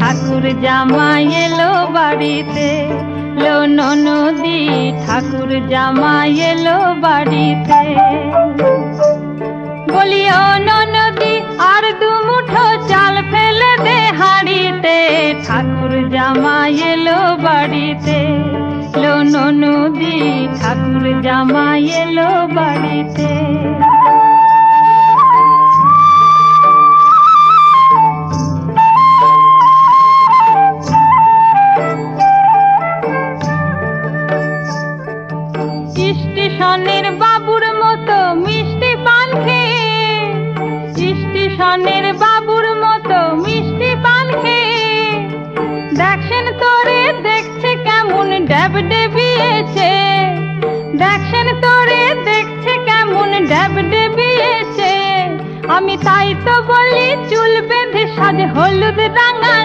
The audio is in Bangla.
ঠাকুর জামাই এলো বাড়িতে, লো ননদি ঠাকুর জামাই এলো বাড়িতে। বলি ও ননদি আর দু মুঠো চাল ফেলে দে হাঁড়িতে, ঠাকুর জামাই এলো বাড়িতে, লো ননদি ঠাকুর জামাই এলো বাড়িতে। স্টেশনের বাবুর মতো মিষ্টি পান খেয়ে, স্টেশনের বাবুর মতো মিষ্টি পান খেয়ে, দেখছেন তোরে দেখছে কেমন ড্যাব ডেবিয়েছে, দেখছেন তোরে দেখছে কেমন ড্যাব ডেবিয়েছে। আমি তাই তো বলি চুল বেঁধে সাজে হলুদ রাঙা